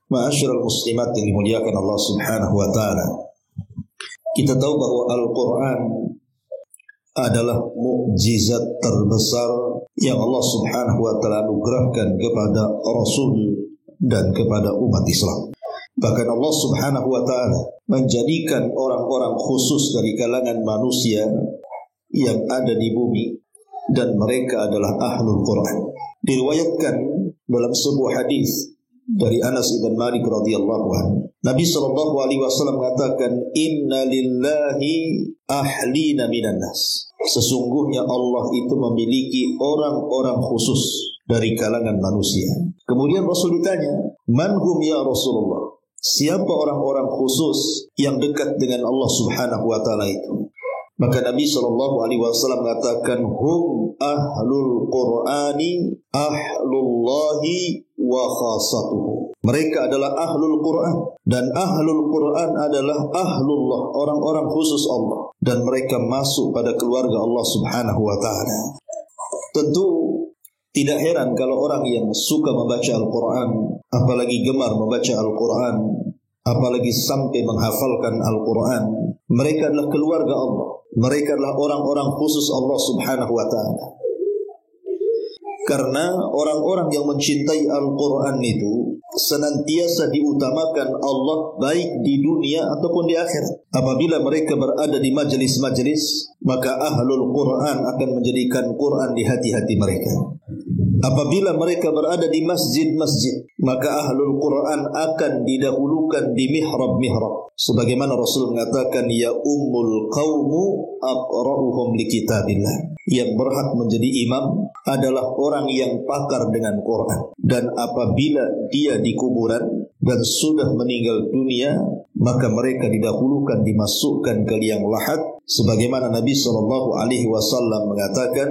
Ma'asyiral muslimat yang dimuliakan Allah Subhanahu wa taala. Kita tahu bahwa Al-Qur'an adalah mukjizat terbesar yang Allah Subhanahu wa taala anugerahkan kepada Rasul dan kepada umat Islam. Bahkan Allah Subhanahu wa taala menjadikan orang-orang khusus dari kalangan manusia yang ada di bumi dan mereka adalah ahlul Qur'an. Diriwayatkan dalam sebuah hadis dari Anas bin Malik radhiyallahu anhu, Nabi sallallahu alaihi wasallam mengatakan, "Inna lillahi ahlina minan nas." Sesungguhnya Allah itu memiliki orang-orang khusus dari kalangan manusia. Kemudian Rasul ditanya, "Man hum ya Rasulullah?" Siapa orang-orang khusus yang dekat dengan Allah Subhanahu wa taala itu? Maka Nabi sallallahu alaihi wasallam mengatakan, "Hum ahlul Qur'ani ahlullahi wa khasatuhu." Mereka adalah ahlul Quran, dan ahlul Quran adalah ahlullah, orang-orang khusus Allah, dan mereka masuk pada keluarga Allah Subhanahu wa taala. Tentu tidak heran kalau orang yang suka membaca Al-Quran, apalagi gemar membaca Al-Quran, apalagi sampai menghafalkan Al-Quran, mereka adalah keluarga Allah. Mereka adalah orang-orang khusus Allah Subhanahu wa taala. Karena orang-orang yang mencintai Al-Quran itu senantiasa diutamakan Allah baik di dunia ataupun di akhirat. Apabila mereka berada di majelis-majelis, maka ahlul Quran akan menjadikan Quran di hati-hati mereka. Apabila mereka berada di masjid-masjid, maka ahlul Quran akan didahulukan di mihrab-mihrab. Sebagaimana Rasul mengatakan, "Ya ummul qawmu aqra'uhum li kitabillah." Yang berhak menjadi imam adalah orang yang pakar dengan Quran. Dan apabila dia di kuburan dan sudah meninggal dunia, maka mereka didahulukan dimasukkan ke liang lahat. Sebagaimana Nabi sallallahu alaihi wasallam mengatakan,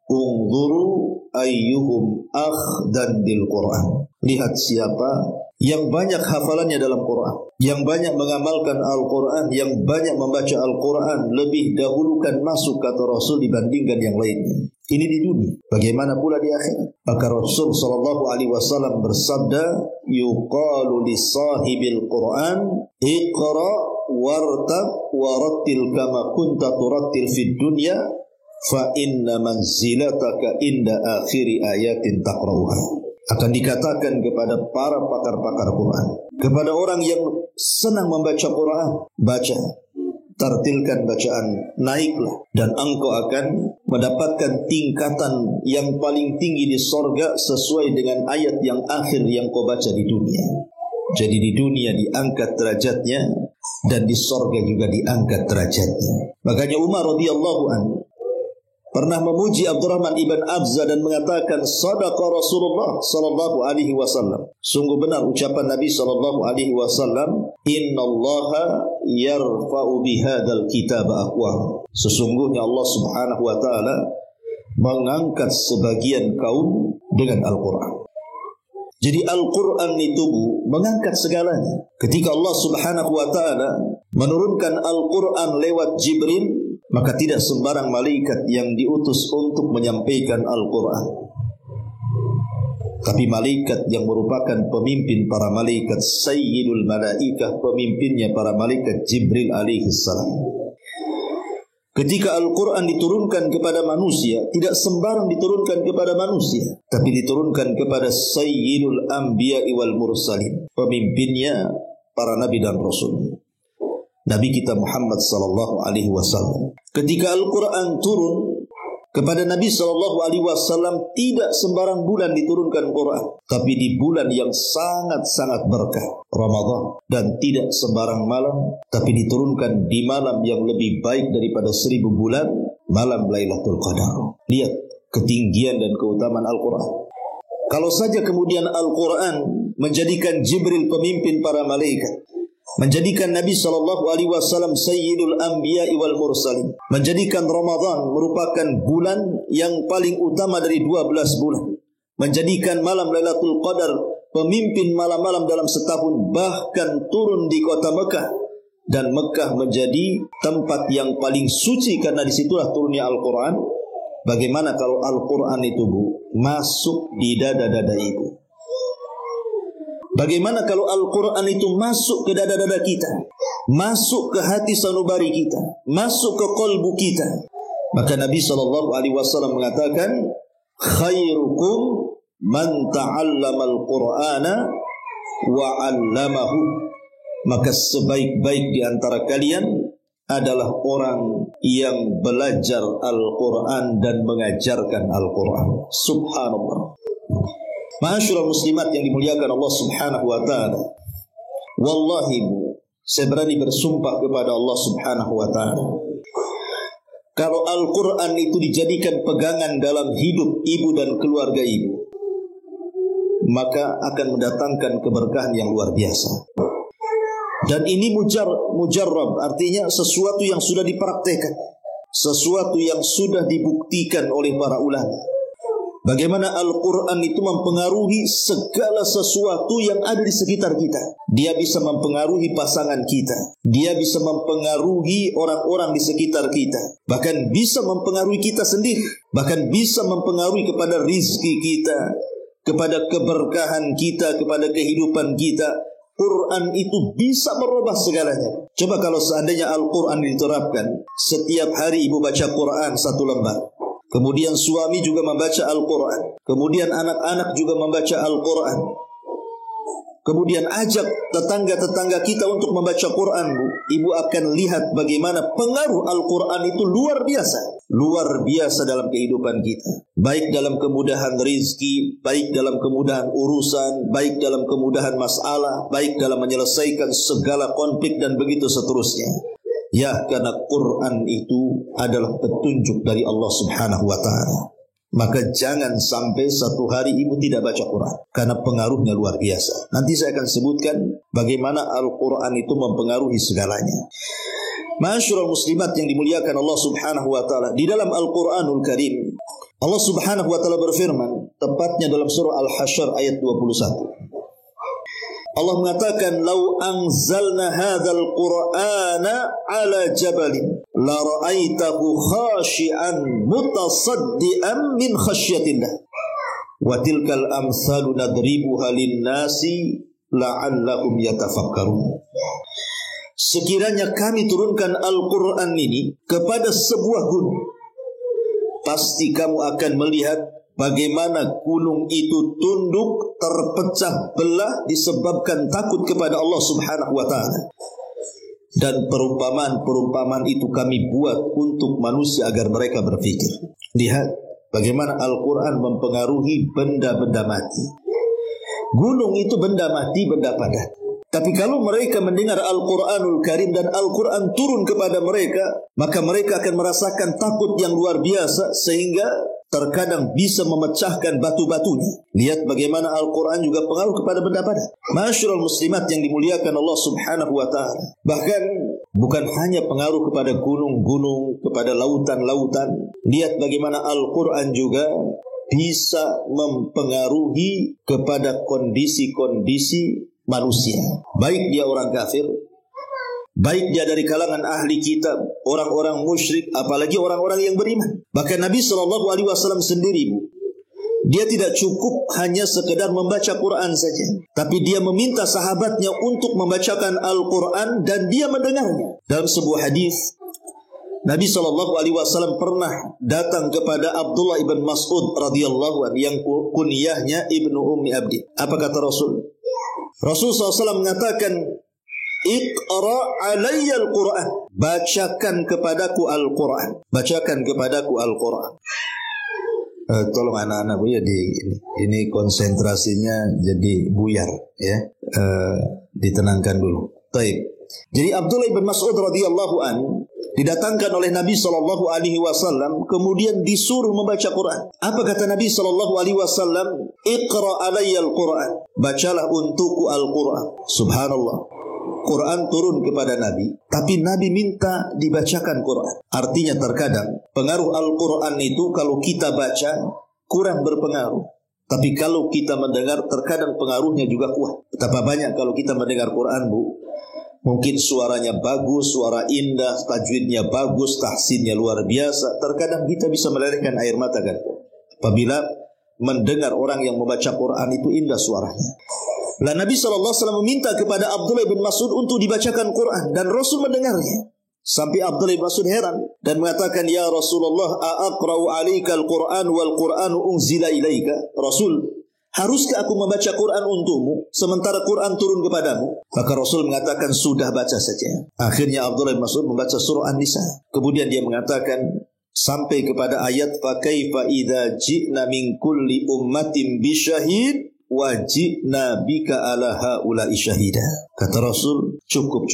"Unzuru ayyuhum akhdan bil Quran." Lihat siapa yang banyak hafalannya dalam Quran, yang banyak mengamalkan Al-Quran, yang banyak membaca Al-Quran, lebih dahulukan masuk kata Rasul dibandingkan yang lainnya. Ini di dunia. Bagaimana pula di akhirat? Maka Rasul sallallahu alaihi wasallam bersabda, "Yuqalu li sahibil Quran, iqra wartab warattil kama kunta turattil fid dunya, fa inna manzilataka inda akhiri ayatin taqra'uha." Akan dikatakan kepada para pakar-pakar Quran, kepada orang yang senang membaca Quran, baca, tartilkan bacaan, naiklah, dan engkau akan mendapatkan tingkatan yang paling tinggi di sorga sesuai dengan ayat yang akhir yang kau baca di dunia. Jadi di dunia diangkat derajatnya, dan di sorga juga diangkat derajatnya. Makanya Umar radhiyallahu anhu pernah memuji Abdurrahman ibn Abza dan mengatakan, "Sadaqa Rasulullah sallallahu alaihi wasallam." Sungguh benar ucapan Nabi sallallahu alaihi wasallam, "Innallaha yarfa'u bihadzal kitab aqwam." Sesungguhnya Allah Subhanahu wa taala mengangkat sebagian kaum dengan Al-Qur'an. Jadi Al-Quran itu mengangkat segalanya. Ketika Allah Subhanahu wa ta'ala menurunkan Al-Quran lewat Jibril, maka tidak sembarang malaikat yang diutus untuk menyampaikan Al-Quran, tapi malaikat yang merupakan pemimpin para malaikat, Sayyidul Malaikah, pemimpinnya para malaikat, Jibril alaihissalam. Ketika Al-Quran diturunkan kepada manusia, tidak sembarang diturunkan kepada manusia, tapi diturunkan kepada Sayyidul Anbiya'i wal Mursalin, pemimpinnya para nabi dan rasul, Nabi kita Muhammad sallallahu alaihi wasallam. Ketika Al-Quran turun kepada Nabi sallallahu alaihi wasallam, tidak sembarang bulan diturunkan Quran, tapi di bulan yang sangat-sangat berkah, Ramadan, dan tidak sembarang malam, tapi diturunkan di malam yang lebih baik daripada 1000 bulan, malam Lailatul Qadar. Lihat ketinggian dan keutamaan Al-Quran. Kalau saja kemudian Al-Quran menjadikan Jibril pemimpin para malaikat, menjadikan Nabi sallallahu alaihi wasallam Sayyidul Anbiya'i wal Mursalin, menjadikan Ramadan merupakan bulan yang paling utama dari 12 bulan, menjadikan malam Lailatul Qadar pemimpin malam-malam dalam setahun, bahkan turun di kota Mekah, dan Mekah menjadi tempat yang paling suci karena disitulah turunnya Al-Quran. Bagaimana kalau Al-Quran itu, Bu, masuk di dada-dada ibu? Bagaimana kalau Al-Quran itu masuk ke dada-dada kita, masuk ke hati sanubari kita, masuk ke qalbu kita? Maka Nabi SAW mengatakan, khairukum man ta'allama al-Qur'ana wa 'allamahu. Maka sebaik-baik di antara kalian adalah orang yang belajar Al-Quran dan mengajarkan Al-Quran. Subhanallah. Ma'asyiral muslimat yang dimuliakan Allah Subhanahu wa taala. Wallahi, Bu, saya berani bersumpah kepada Allah Subhanahu wa taala, kalau Al-Quran itu dijadikan pegangan dalam hidup ibu dan keluarga ibu, maka akan mendatangkan keberkahan yang luar biasa. Dan ini mujarrab, artinya sesuatu yang sudah dipraktekkan, sesuatu yang sudah dibuktikan oleh para ulama. Bagaimana Al-Quran itu mempengaruhi segala sesuatu yang ada di sekitar kita. Dia bisa mempengaruhi pasangan kita, dia bisa mempengaruhi orang-orang di sekitar kita, bahkan bisa mempengaruhi kita sendiri, bahkan bisa mempengaruhi kepada rizki kita, kepada keberkahan kita, kepada kehidupan kita. Quran itu bisa merubah segalanya. Coba kalau seandainya Al-Quran diterapkan, setiap hari ibu baca Quran 1 lembar, kemudian suami juga membaca Al-Quran, kemudian anak-anak juga membaca Al-Quran, kemudian ajak tetangga-tetangga kita untuk membaca Quran, Bu, ibu akan lihat bagaimana pengaruh Al-Quran itu luar biasa dalam kehidupan kita. Baik dalam kemudahan rizki, baik dalam kemudahan urusan, baik dalam kemudahan masalah, baik dalam menyelesaikan segala konflik dan begitu seterusnya. Ya, karena Quran itu adalah petunjuk dari Allah Subhanahu wa ta'ala. Maka jangan sampai satu hari ibu tidak baca Quran, karena pengaruhnya luar biasa. Nanti saya akan sebutkan bagaimana Al-Quran itu mempengaruhi segalanya. Ma'asyiral muslimat yang dimuliakan Allah Subhanahu wa ta'ala, di dalam Al-Quranul Karim Allah Subhanahu wa ta'ala berfirman, tepatnya dalam surah Al-Hasyr ayat 21. Allah mengatakan, "Lau anzalna hadzal Qur'ana 'ala jabalin la ra'aitahu khashi'an mutasaddian min khasyatillah wa tilkal amsalu nadribuha lin-nasi la'allahum yatafakkarun." Sekiranya kami turunkan Al-Quran ini kepada sebuah gunung, pasti kamu akan melihat bagaimana gunung itu tunduk, terpecah belah disebabkan takut kepada Allah Subhanahu wa ta'ala. Dan perumpamaan-perumpamaan itu kami buat untuk manusia agar mereka berpikir. Lihat bagaimana Al-Quran mempengaruhi benda-benda mati. Gunung itu benda mati, benda padat. Tapi kalau mereka mendengar Al-Quranul Karim dan Al-Quran turun kepada mereka, maka mereka akan merasakan takut yang luar biasa, sehingga terkadang bisa memecahkan batu-batunya. Lihat bagaimana Al-Quran juga pengaruh kepada benda padat. Ma'asyiral muslimat yang dimuliakan Allah Subhanahu wa ta'ala. Bahkan bukan hanya pengaruh kepada gunung-gunung, kepada lautan-lautan. Lihat bagaimana Al-Quran juga bisa mempengaruhi kepada kondisi-kondisi manusia. Baik dia orang kafir, baik dia dari kalangan ahli kitab, orang-orang musyrik, apalagi orang-orang yang beriman. Bahkan Nabi SAW sendiri, Bu, dia tidak cukup hanya sekedar membaca Quran saja, tapi dia meminta sahabatnya untuk membacakan Al-Quran dan dia mendengarnya. Dalam sebuah hadis, Nabi SAW pernah datang kepada Abdullah ibn Mas'ud radhiyallahu anhu yang kunyahnya Ibnu Ummi Abdi. Apa kata Rasul? Rasul SAW mengatakan, "Iqra alayya al-Quran." Bacakan kepadaku Al-Quran. Bacakan kepadaku Al-Quran. Tolong anak-anak, Bu, ya, ini konsentrasinya jadi buyar, ya. Ditenangkan dulu. Baik. Jadi Abdullah bin Mas'ud radhiyallahu an didatangkan oleh Nabi SAW, kemudian disuruh membaca Quran. Apa kata Nabi SAW? "Iqra alayya al-Quran." Bacalah untukku Al-Quran. Subhanallah. Quran turun kepada Nabi, tapi Nabi minta dibacakan Quran. Artinya terkadang pengaruh Al-Quran itu kalau kita baca kurang berpengaruh, tapi kalau kita mendengar terkadang pengaruhnya juga kuat. Betapa banyak kalau kita mendengar Quran, Bu, Mungkin suaranya bagus, suara indah, tajwidnya bagus, tahsinnya luar biasa. Terkadang kita bisa melelehkan air mata kan, apabila mendengar orang yang membaca Quran itu indah suaranya. Lah Nabi SAW meminta kepada Abdullah bin Mas'ud untuk dibacakan Quran, dan Rasul mendengarnya. Sampai Abdullah bin Mas'ud heran dan mengatakan, "Ya Rasulullah, aqra'u 'alaika al-Qur'an wal Qur'anu unzila ilaika?" Rasul, haruskah aku membaca Quran untukmu sementara Quran turun kepadamu? Maka Rasul mengatakan, "Sudah, baca saja." Akhirnya Abdullah bin Mas'ud membaca surah An-Nisa. Kemudian dia mengatakan sampai kepada ayat, "Fa kaifa idza ji'na min kulli ummatin bi syahid wa ji'na bika ala haula'i syahida." Kata Rasul, cukup.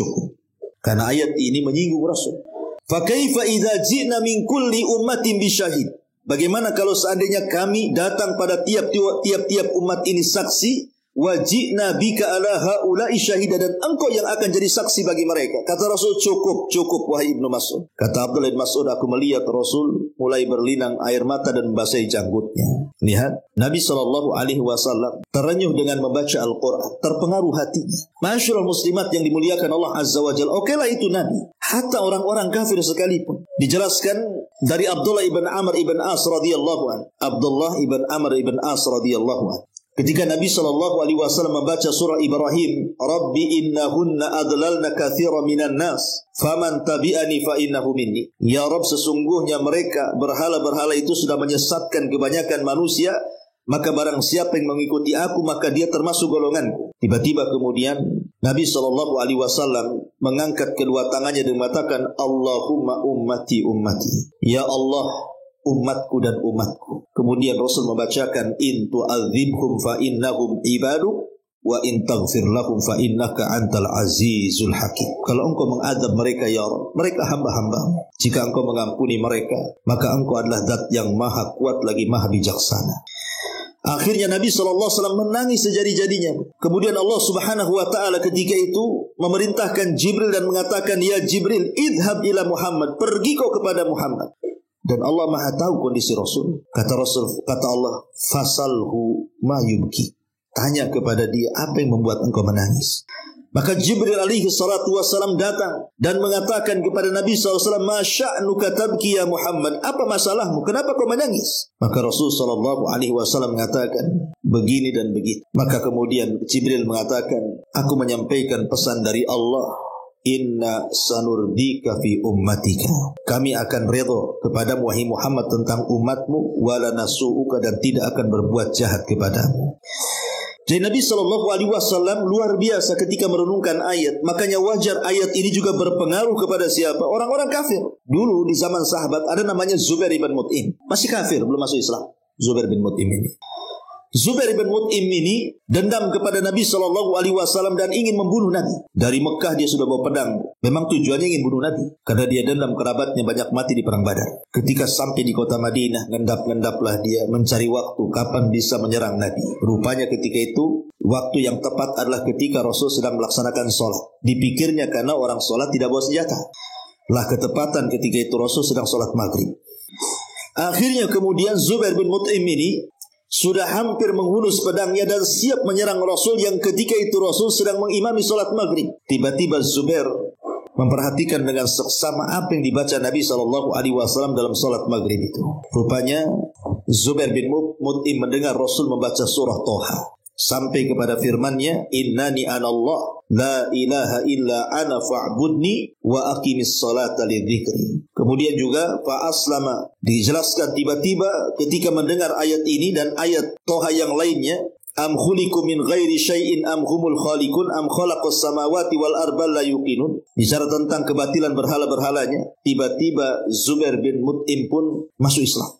Karena ayat ini menyinggung Rasul. Fa kaifa idza ji'na min kulli ummatin bi syahid. Bagaimana kalau seandainya kami datang pada tiap-tiap umat ini saksi, wa ji'na bika ala haula'i syahida, dan engkau yang akan jadi saksi bagi mereka. Kata Rasul, cukup wahai Ibnu Mas'ud. Kata Abdullah bin Mas'ud, aku melihat Rasul mulai berlinang air mata dan membasahi janggutnya. Lihat, Nabi SAW terenyuh dengan membaca Al-Quran, terpengaruh hatinya. Masyaallah muslimat yang dimuliakan Allah Azza wa Jalla. Okelah itu Nabi, hatta orang-orang kafir sekalipun. Dijelaskan dari Abdullah ibn Amr ibn As radhiyallahu an. Abdullah ibn Amr ibn As radhiyallahu an. Ketika Nabi SAW membaca surah Ibrahim, Rabbi innahunna adlalna kathira minan nas, faman tabi'ani fa innahu minni. Ya Rabb, sesungguhnya mereka, berhala-berhala itu sudah menyesatkan kebanyakan manusia, maka barang siapa yang mengikuti aku, maka dia termasuk golonganku. Tiba-tiba kemudian Nabi SAW mengangkat kedua tangannya dan mengatakan, Allahumma ummati ummati. Ya Allah, umatku dan umatku. Kemudian Rasul membacakan, in tu'adzibhum fa innahum ibadu wa in taghfir lahum fa innaka antal azizul hakim. Kalau engkau mengadab mereka ya Rabb, mereka hamba-hambamu. Jika engkau mengampuni mereka, maka engkau adalah zat yang maha kuat lagi maha bijaksana. Akhirnya Nabi SAW menangis sejadi-jadinya. Kemudian Allah Subhanahu wa ta'ala ketika itu memerintahkan Jibril dan mengatakan, ya Jibril, idhab ila Muhammad, pergi kau kepada Muhammad. Dan Allah Maha tahu kondisi Rasul. Kata Allah, fasalhu ma yubki. Tanya kepada dia, apa yang membuat engkau menangis? Maka Jibril alaihi salatu wassalam datang dan mengatakan kepada Nabi SAW, ma sya'nuka tabki ya Muhammad? Apa masalahmu? Kenapa kau menangis? Maka Rasul SAW mengatakan, begini dan begitu. Maka kemudian Jibril mengatakan, aku menyampaikan pesan dari Allah. Inna sanurdika fi ummatika. Kami akan redha kepadamu wahai Muhammad tentang umatmu, wala nasu'uka, dan tidak akan berbuat jahat kepadamu. Jadi Nabi SAW luar biasa ketika merenungkan ayat. Makanya wajar ayat ini juga berpengaruh kepada siapa? Orang-orang kafir. Dulu di zaman sahabat ada namanya Zubair bin Mut'im. Masih kafir, belum masuk Islam. Zubair bin Mut'im ini. Zubair bin Mut'im ini dendam kepada Nabi SAW dan ingin membunuh Nabi. Dari Mekah dia sudah bawa pedang. Memang tujuannya ingin bunuh Nabi, karena dia dendam kerabatnya banyak mati di perang Badar. Ketika sampai di kota Madinah, ngendap-ngendaplah dia mencari waktu kapan bisa menyerang Nabi. Rupanya ketika itu waktu yang tepat adalah ketika Rasul sedang melaksanakan sholat. Dipikirnya karena orang sholat tidak bawa senjata. Lah ketepatan ketika itu Rasul sedang sholat maghrib. Akhirnya kemudian Zubair bin Mut'im ini sudah hampir menghunus pedangnya dan siap menyerang Rasul, yang ketika itu Rasul sedang mengimami sholat maghrib. Tiba-tiba Zubair memperhatikan dengan seksama apa yang dibaca Nabi SAW dalam sholat maghrib itu. Rupanya Zubair bin Mut'im mendengar Rasul membaca surah Toha sampai kepada firman-Nya, innani anallah la ilaha illa ana fa'budni wa aqimis salata lidzikri. Kemudian juga fa aslama, dijelaskan tiba-tiba ketika mendengar ayat ini dan ayat Toha yang lainnya, am khuliqu min ghairi syai'in am humul khaliqun am khalaqas samawati wal arda la yuqinun. Bicara tentang kebatilan berhala-berhalanya, tiba-tiba Zubair bin Mut'im pun masuk Islam.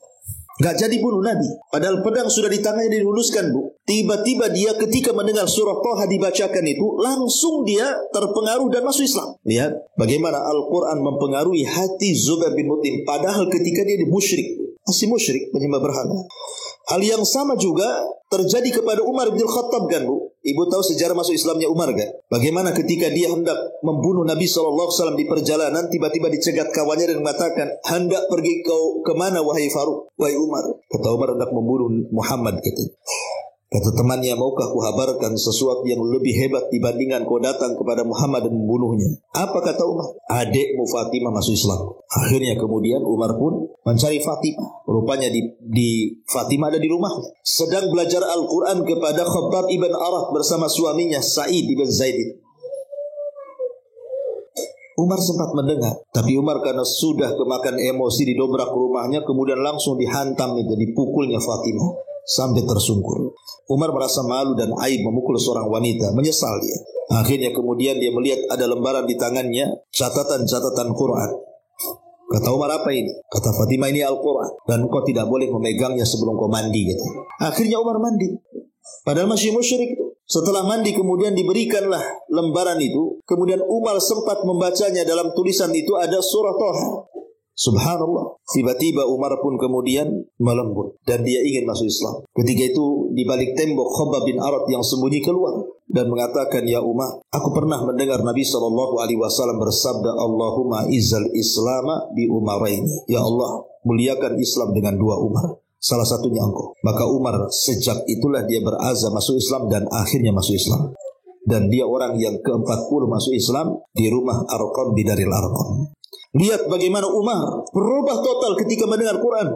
Gak jadi bunuh Nabi, padahal pedang sudah di tangannya diluluskan, Bu. Tiba-tiba dia ketika mendengar surah Toha dibacakan itu, langsung dia terpengaruh dan masuk Islam. Lihat bagaimana Al-Quran mempengaruhi hati Zubair bin Mut'im, padahal ketika dia musyrik, masih musyrik, penyembah berhala. Hal yang sama juga terjadi kepada Umar bin Khattab kan, Bu. Ibu tahu sejarah masuk Islamnya Umar kan? Bagaimana ketika dia hendak membunuh Nabi SAW di perjalanan, tiba-tiba dicegat kawannya dan mengatakan, hendak pergi kau kemana wahai Faruk, wahai Umar? Kata Umar, hendak membunuh Muhammad. Kata temannya, maukah kuhabarkan sesuatu yang lebih hebat dibandingkan kau datang kepada Muhammad dan membunuhnya? Apa kata Umar? Adikmu Fatimah masuk Islam. Akhirnya kemudian Umar pun mencari Fatimah. Rupanya di Fatimah ada di rumahnya, sedang belajar Al-Quran kepada Khabbab ibn Arat bersama suaminya Sa'id ibn Zaid. Umar sempat mendengar, tapi Umar karena sudah kemakan emosi didobrak rumahnya, kemudian langsung dihantam dipukulnya Fatimah sampai tersungkur. Umar merasa malu dan aib memukul seorang wanita, menyesal dia. Akhirnya kemudian dia melihat ada lembaran di tangannya, catatan-catatan Quran. Kata Umar, apa ini? Kata Fatimah, ini Al-Quran, dan kau tidak boleh memegangnya sebelum kau mandi gitu. Akhirnya Umar mandi, padahal masih musyrik. Setelah mandi kemudian diberikanlah lembaran itu. Kemudian Umar sempat membacanya. Dalam tulisan itu ada surah Thaha. Subhanallah. Tiba-tiba Umar pun kemudian melembut dan dia ingin masuk Islam. Ketika itu di balik tembok Khabbab bin Arat yang sembunyi keluar dan mengatakan, ya Umar, aku pernah mendengar Nabi SAW bersabda, Allahumma izzal islama bi umaraini. Ya Allah, muliakan Islam dengan dua Umar, salah satunya engkau. Maka Umar sejak itulah dia berazam masuk Islam dan akhirnya masuk Islam. Dan dia orang yang ke-40 masuk Islam di rumah Arqam bidaril Arqam. Lihat bagaimana Umar berubah total ketika mendengar Quran,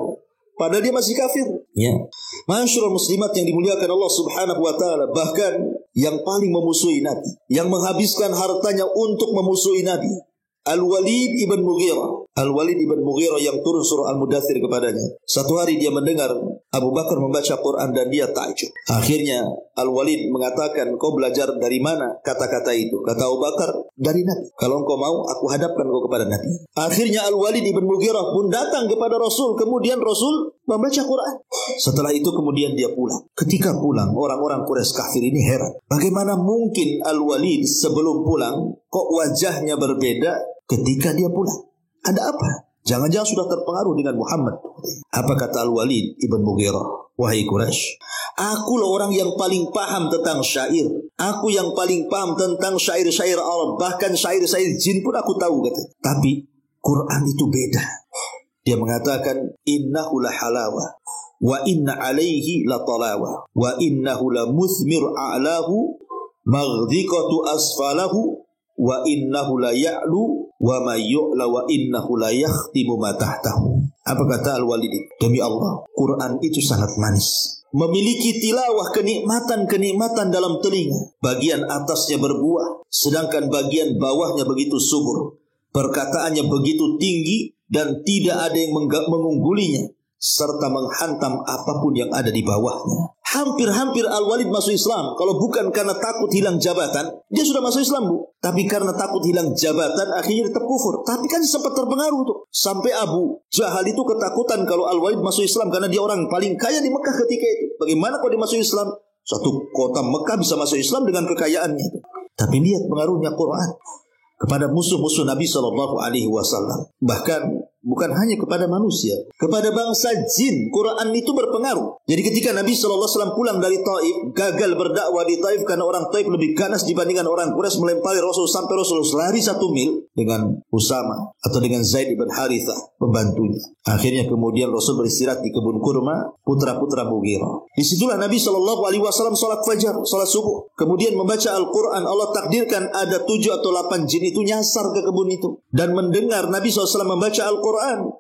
padahal dia masih kafir. Ya. Masyarul muslimat yang dimuliakan Allah Subhanahu wa taala, bahkan yang paling memusuhi Nabi, yang menghabiskan hartanya untuk memusuhi Nabi, Al-Walid ibn Mughirah. Al-Walid ibn Mughirah yang turun surah Al-Mudaththir kepadanya. Satu hari dia mendengar Abu Bakar membaca Quran dan dia takjub. Akhirnya Al-Walid mengatakan, kau belajar dari mana kata-kata itu? Kata Abu Bakar, dari Nabi. Kalau engkau mau, aku hadapkan kau kepada Nabi. Akhirnya Al-Walid ibn Mughirah pun datang kepada Rasul. Kemudian Rasul membaca Quran. Setelah itu kemudian dia pulang. Ketika pulang, orang-orang Quraisy kafir ini heran. Bagaimana mungkin Al-Walid sebelum pulang kok wajahnya berbeda ketika dia pulang? Ada apa? Jangan-jangan sudah terpengaruh dengan Muhammad. Apa kata Al-Walid ibn Mughirah? Wahai Quraisy, aku lah orang yang paling paham tentang syair. Aku yang paling paham tentang syair-syair Arab. Bahkan syair-syair jin pun aku tahu, kata. Tapi Quran itu beda. Dia mengatakan, innahu la halawa wa inna alaihi la talawa wa innahu la muthmir a'lahu maghdhiqatu asfalahu wa innahu la ya'lu wa ma yu'la wa innahu la yakhtimu ma tahtahu. Apa kata Al-Walid? Demi Allah, Quran itu sangat manis, memiliki tilawah kenikmatan-kenikmatan dalam telinga. Bagian atasnya berbuah, sedangkan bagian bawahnya begitu subur. Perkataannya begitu tinggi dan tidak ada yang mengunggulinya, serta menghantam apapun yang ada di bawahnya. Hampir-hampir Al-Walid masuk Islam. Kalau bukan karena takut hilang jabatan, dia sudah masuk Islam, Bu. Tapi karena takut hilang jabatan, akhirnya tetap kufur. Tapi kan sempat terpengaruh tuh. Sampai Abu Jahal itu ketakutan kalau Al-Walid masuk Islam, karena dia orang paling kaya di Mekah ketika itu. Bagaimana kalau dia masuk Islam? Satu kota Mekah bisa masuk Islam dengan kekayaannya. Tapi lihat pengaruhnya Quran kepada musuh-musuh Nabi SAW. Bahkan bukan hanya kepada manusia, kepada bangsa jin, Quran itu berpengaruh. Jadi ketika Nabi SAW pulang dari Taif, gagal berdakwah di Taif karena orang Taif lebih ganas dibandingkan orang Quraisy, melempari Rasul sampai Rasul lari 1 mil dengan Usama atau dengan Zaid ibn Harithah, pembantunya. Akhirnya kemudian Rasul beristirahat di kebun kurma putra-putra Mughirah. Disitulah Nabi SAW sholat fajar, sholat subuh, kemudian membaca Al-Quran. Allah takdirkan ada 7 atau 8 jin itu nyasar ke kebun itu dan mendengar Nabi SAW membaca Al-Quran.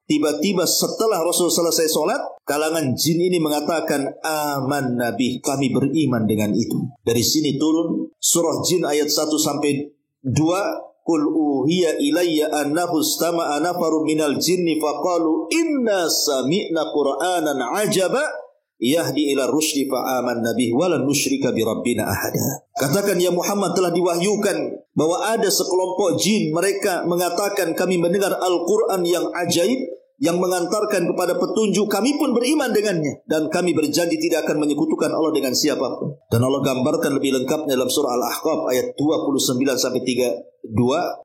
Tiba-tiba setelah Rasul selesai sholat, kalangan jin ini mengatakan, aman Nabi, kami beriman dengan itu. Dari sini turun surah Jin ayat 1 sampai 2. Qul uhiya ilayya annahu istama'a nafarun minal jinni faqalu inna sami'na qur'anan ajaba yahdi ila rusydi fa'amanna bihi wa lan nusyrika bi rabbina ahada. Katakan, ya Muhammad, telah diwahyukan bahwa ada sekelompok jin, mereka mengatakan kami mendengar Al-Quran yang ajaib, yang mengantarkan kepada petunjuk, kami pun beriman dengannya dan kami berjanji tidak akan menyekutukan Allah dengan siapapun. Dan Allah gambarkan lebih lengkapnya dalam surah Al-Ahqaf ayat 29 sampai 32.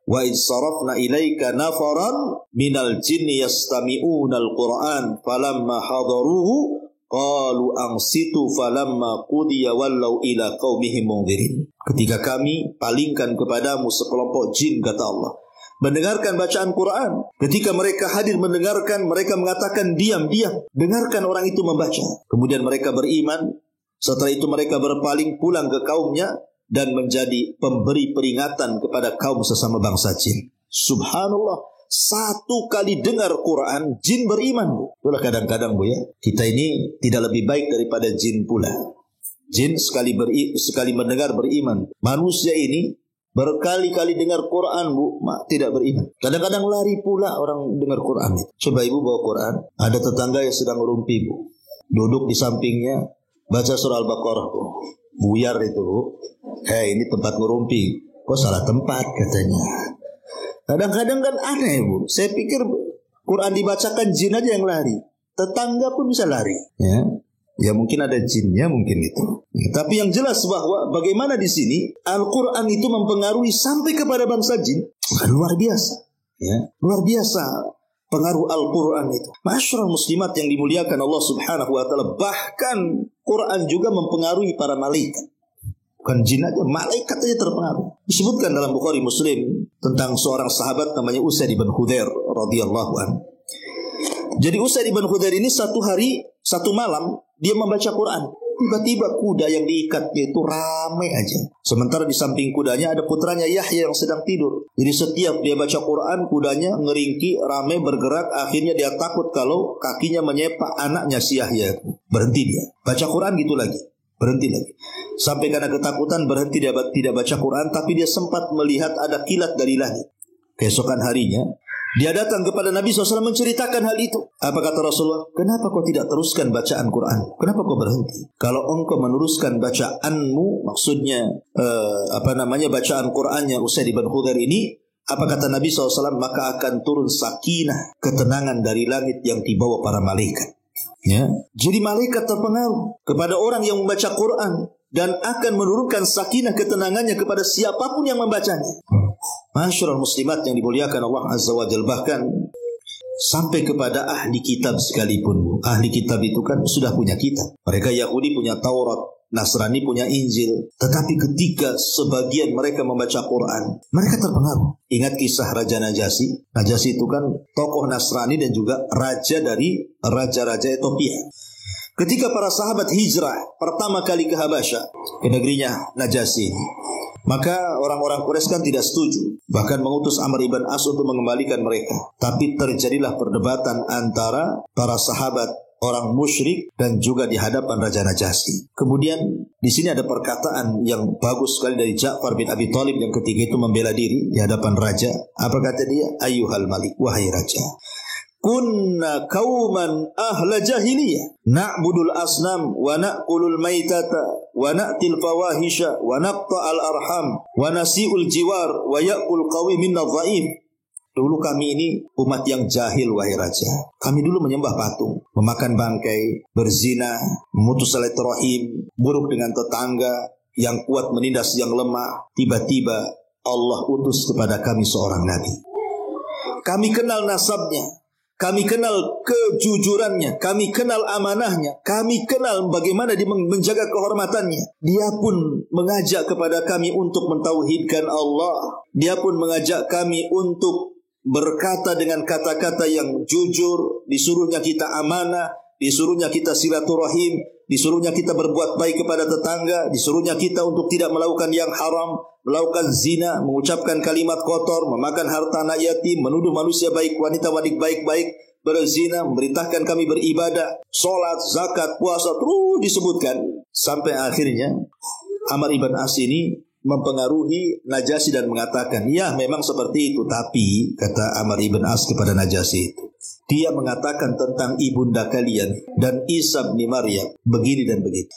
Wa id sarafna ilaika nafaran minal jinni yastami'una al-Qur'an falamma hadaruhu qalu ansitu falamma qudiya wallau ila qaumihim munzirin. Ketika kami palingkan kepadamu sekelompok jin, kata Allah, mendengarkan bacaan Quran. Ketika mereka hadir mendengarkan, mereka mengatakan diam. Dengarkan orang itu membaca. Kemudian mereka beriman. Setelah itu mereka berpaling pulang ke kaumnya dan menjadi pemberi peringatan kepada kaum sesama bangsa jin. Subhanallah, satu kali dengar Quran, jin beriman, Bu. Itulah kadang-kadang, Bu, ya, kita ini tidak lebih baik daripada jin pula. Jin sekali mendengar beriman. Manusia ini berkali-kali dengar Quran, Bu, tidak beriman. Kadang-kadang lari pula orang dengar Quran. Coba Ibu bawa Quran, ada tetangga yang sedang merumpi, Bu. Duduk di sampingnya, baca surah Al-Baqarah, Bu. Buyar itu, Bu. Ini tempat ngerumpi. Kok salah tempat katanya. Kadang-kadang kan aneh, Bu. Saya pikir Quran dibacakan jin aja yang lari. Tetangga pun bisa lari. Ya mungkin ada jinnya, mungkin itu. Tapi yang jelas bahwa bagaimana di sini Al-Quran itu mempengaruhi sampai kepada bangsa jin. Luar biasa. Luar biasa pengaruh Al-Quran itu. Masyarakat muslimat yang dimuliakan Allah Subhanahu wa ta'ala. Bahkan Quran juga mempengaruhi para malaikat. Bukan jin aja, malaikat aja terpengaruh. Disebutkan dalam Bukhari Muslim tentang seorang sahabat namanya Usaid bin Khudair radhiyallahu anhu. Jadi Usaid bin Khudair ini satu malam dia membaca Quran. Tiba-tiba kuda yang diikatnya itu ramai aja. Sementara di samping kudanya ada putranya Yahya yang sedang tidur. Jadi setiap dia baca Quran, kudanya ngeringki, ramai bergerak. Akhirnya dia takut kalau kakinya menyepak anaknya si Yahya. Berhenti dia. Baca Quran gitu lagi. Berhenti lagi. Sampai karena ketakutan berhenti dia tidak baca Quran. Tapi dia sempat melihat ada kilat dari langit. Keesokan harinya dia datang kepada Nabi SAW menceritakan hal itu. Apa kata Rasulullah? Kenapa kau tidak teruskan bacaan Quran? Kenapa kau berhenti? Kalau engkau meneruskan bacaanmu, maksudnya bacaan Qurannya Usaid bin Khudair ini, apa kata Nabi SAW? Maka akan turun sakinah, ketenangan dari langit yang dibawa para malaikat. Jadi malaikat terpengaruh kepada orang yang membaca Quran dan akan menurunkan sakinah, ketenangannya kepada siapapun yang membacanya. Masyarakat muslimat yang dimuliakan Allah Azza wa Jalla, bahkan sampai kepada ahli kitab sekalipun. Ahli kitab itu kan sudah punya kitab. Mereka Yahudi punya Taurat, Nasrani punya Injil. Tetapi ketika sebagian mereka membaca Quran, mereka terpengaruh. Ingat kisah Raja Najasyi. Najasyi itu kan tokoh Nasrani dan juga raja dari raja-raja Ethiopia. Ketika para sahabat hijrah pertama kali ke Habasyah, ke negerinya Najasyi, maka orang-orang Quraisy kan tidak setuju, bahkan mengutus Amr ibn As untuk mengembalikan mereka. Tapi terjadilah perdebatan antara para sahabat orang musyrik dan juga di hadapan Raja Najasyi. Kemudian di sini ada perkataan yang bagus sekali dari Ja'far bin Abi Thalib yang ketika itu membela diri di hadapan raja. Apa kata dia? Ayyuhal malik, wahai raja, kunna kauman ahla jahiliyah na'budul asnam wa na'kulul maitata wa na'til fawahisha wa naqta'al arham wa nasi'ul jiwar wa ya'kul qawi minna dha'if. Dulu kami ini umat yang jahil, wahai raja. Kami dulu menyembah patung, memakan bangkai, berzina, memutus silaturahim, buruk dengan tetangga, yang kuat menindas yang lemah. Tiba-tiba Allah utus kepada kami seorang nabi. Kami kenal nasabnya, kami kenal kejujurannya, kami kenal amanahnya, kami kenal bagaimana dia menjaga kehormatannya. Dia pun mengajak kepada kami untuk mentauhidkan Allah. Dia pun mengajak kami untuk berkata dengan kata-kata yang jujur. Disuruhnya kita amanah, disuruhnya kita silaturahim, disuruhnya kita berbuat baik kepada tetangga, disuruhnya kita untuk tidak melakukan yang haram, melakukan zina, mengucapkan kalimat kotor, memakan harta anak yatim, menuduh manusia baik, wanita baik-baik, berzina, memerintahkan kami beribadah, sholat, zakat, puasa, terus disebutkan. Sampai akhirnya Amr ibn As ini mempengaruhi Najasyi dan mengatakan, ya memang seperti itu. Tapi kata Amr ibn As kepada Najasyi itu, dia mengatakan tentang ibunda kalian dan Isa bin Maryam begini dan begitu.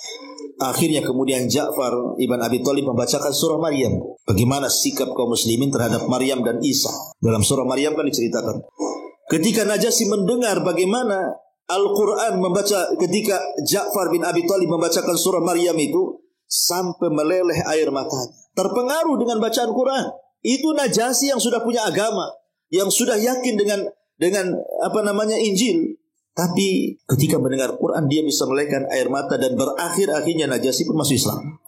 Akhirnya kemudian Ja'far ibn Abi Thalib membacakan surah Maryam. Bagaimana sikap kaum muslimin terhadap Maryam dan Isa. Dalam surah Maryam kan diceritakan, ketika Najasyi mendengar bagaimana Al-Quran membaca, ketika Ja'far bin Abi Thalib membacakan surah Maryam itu, sampai meleleh air matanya. Terpengaruh dengan bacaan Quran. Itu Najasyi yang sudah punya agama, yang sudah yakin dengan Injil. Tapi ketika mendengar Quran, dia bisa melelehkan air mata dan akhirnya Najasyi pun masuk Islam.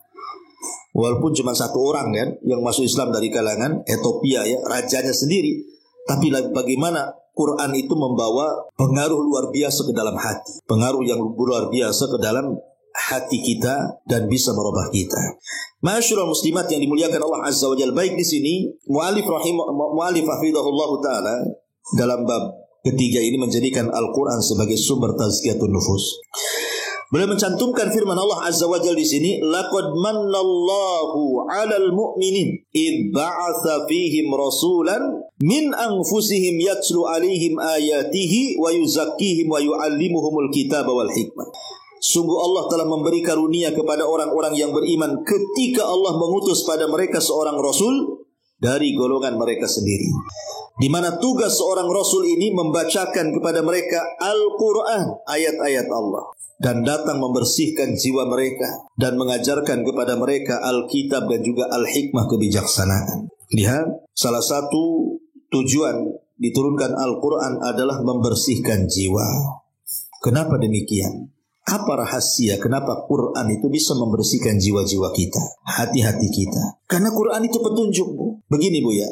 Walaupun cuma satu orang kan yang masuk Islam dari kalangan Ethiopia, ya, rajanya sendiri. Tapi bagaimana Quran itu membawa pengaruh luar biasa ke dalam hati, pengaruh yang luar biasa ke dalam hati kita dan bisa merubah kita. Ma'asyiral muslimat yang dimuliakan Allah Azza wa Jalla, baik di sini mu'allif hafizahullah taala dalam bab ketiga ini menjadikan Al-Qur'an sebagai sumber tazkiyatun nufus. Beliau mencantumkan firman Allah Azza wa Jalla di sini, laqad mannallahu 'alal mu'minin id ba'atsa fihim rasulan min anfusihim yatlu 'alaihim ayatihi wa yuzakkihim wa yu'allimuhumul kitaba wal hikmah. Sungguh Allah telah memberi karunia kepada orang-orang yang beriman ketika Allah mengutus pada mereka seorang rasul dari golongan mereka sendiri, di mana tugas seorang rasul ini membacakan kepada mereka Al-Qur'an, ayat-ayat Allah, dan datang membersihkan jiwa mereka dan mengajarkan kepada mereka Alkitab dan juga Al-Hikmah, kebijaksanaan. Lihat, salah satu tujuan diturunkan Al-Quran adalah membersihkan jiwa. Kenapa demikian? Apa rahasia kenapa Quran itu bisa membersihkan jiwa-jiwa kita, hati-hati kita? Karena Quran itu petunjuk, Bu. Begini, Bu, ya.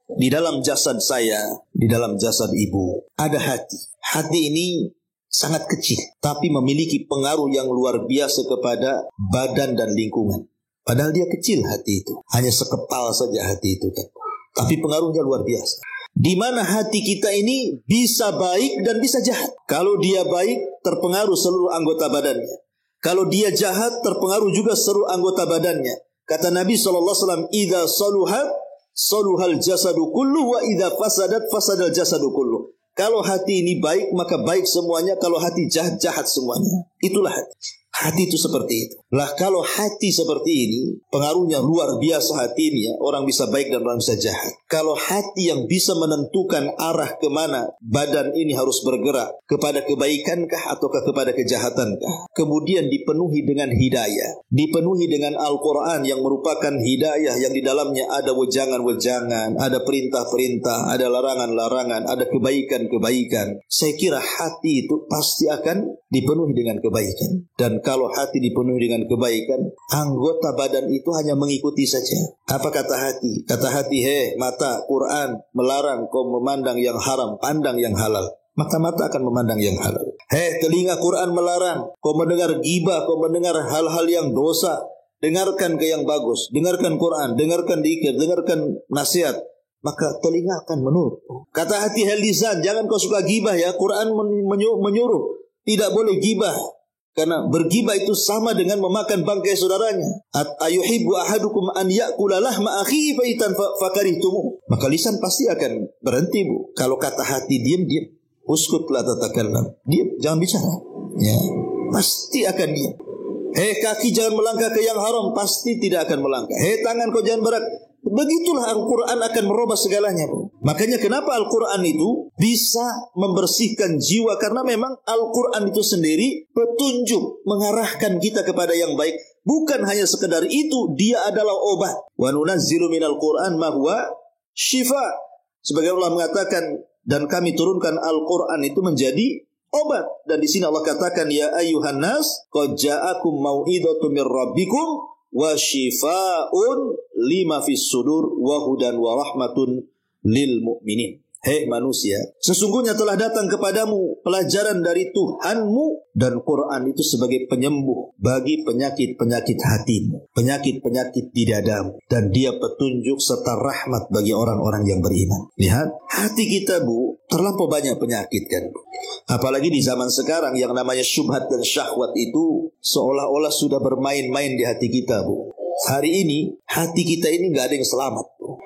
Di dalam jasad saya, di dalam jasad ibu, ada hati. Hati ini sangat kecil, tapi memiliki pengaruh yang luar biasa kepada badan dan lingkungan. Padahal dia kecil hati itu, hanya sekepal saja hati itu kan. Tapi pengaruhnya luar biasa. Di mana hati kita ini bisa baik dan bisa jahat. Kalau dia baik, terpengaruh seluruh anggota badannya. Kalau dia jahat, terpengaruh juga seluruh anggota badannya. Kata Nabi SAW, "Idza saluhat, saluhal jasadu kullu, wa idza fasadat, fasadal jasadu kullu." Kalau hati ini baik, maka baik semuanya. Kalau hati jahat, jahat semuanya. Itulah hati. Hati itu seperti itu. Lah kalau hati seperti ini, pengaruhnya luar biasa hati ini ya. Orang bisa baik dan orang bisa jahat. Kalau hati yang bisa menentukan arah kemana badan ini harus bergerak, kepada kebaikankah ataukah kepada kejahatankah, kemudian dipenuhi dengan hidayah, dipenuhi dengan Al-Quran yang merupakan hidayah yang di dalamnya ada wejangan-wejangan, ada perintah-perintah, ada larangan-larangan, ada kebaikan-kebaikan. Saya kira hati itu pasti akan dipenuhi dengan kebaikan. Dan kalau hati dipenuhi dengan kebaikan, anggota badan itu hanya mengikuti saja. Apa kata hati? Kata hati, mata, Quran melarang kau memandang yang haram, pandang yang halal. Mata-mata akan memandang yang halal. Telinga, Quran melarang kau mendengar ghibah, kau mendengar hal-hal yang dosa. Dengarkan ke yang bagus, dengarkan Quran, dengarkan dzikir, dengarkan nasihat. Maka telinga akan menurut. Kata hati, lisan, jangan kau suka ghibah ya. Quran menyuruh tidak boleh ghibah. Karena bergibah itu sama dengan memakan bangkai saudaranya. Ayuhibbu ahadukum an ya'kula lahma akhihi faitan fakarihtumuh. Maka lisan pasti akan berhenti, Bu. Kalau kata hati diam. Uskut la tatakallam. Diam, jangan bicara. Ya, pasti akan diam. Kaki jangan melangkah ke yang haram, pasti tidak akan melangkah. Tangan kau jangan berat. Begitulah Al-Quran akan merubah segalanya, Bu. Makanya kenapa Al-Quran itu bisa membersihkan jiwa, karena memang Al-Quran itu sendiri petunjuk mengarahkan kita kepada yang baik. Bukan hanya sekedar itu, dia adalah obat. Wa nunazzilu minal Quran ma huwa syifa. Sebagai Allah mengatakan, dan kami turunkan Al-Quran itu menjadi obat. Dan di sini Allah katakan, ya ayyuhan nas qad ja'akum mau'idatu mir rabbikum wa shifaa'un lima fis sudur wa hudan wa rahmatun lil mu'minin. Manusia, sesungguhnya telah datang kepadamu pelajaran dari Tuhanmu, dan Quran itu sebagai penyembuh bagi penyakit-penyakit hatimu, penyakit-penyakit di dadamu, dan dia petunjuk serta rahmat bagi orang-orang yang beriman. Lihat, hati kita, Bu, terlampau banyak penyakit kan, Bu. Apalagi di zaman sekarang yang namanya syubhat dan syahwat itu seolah-olah sudah bermain-main di hati kita, Bu. Hari ini hati kita ini gak ada yang selamat, Bu.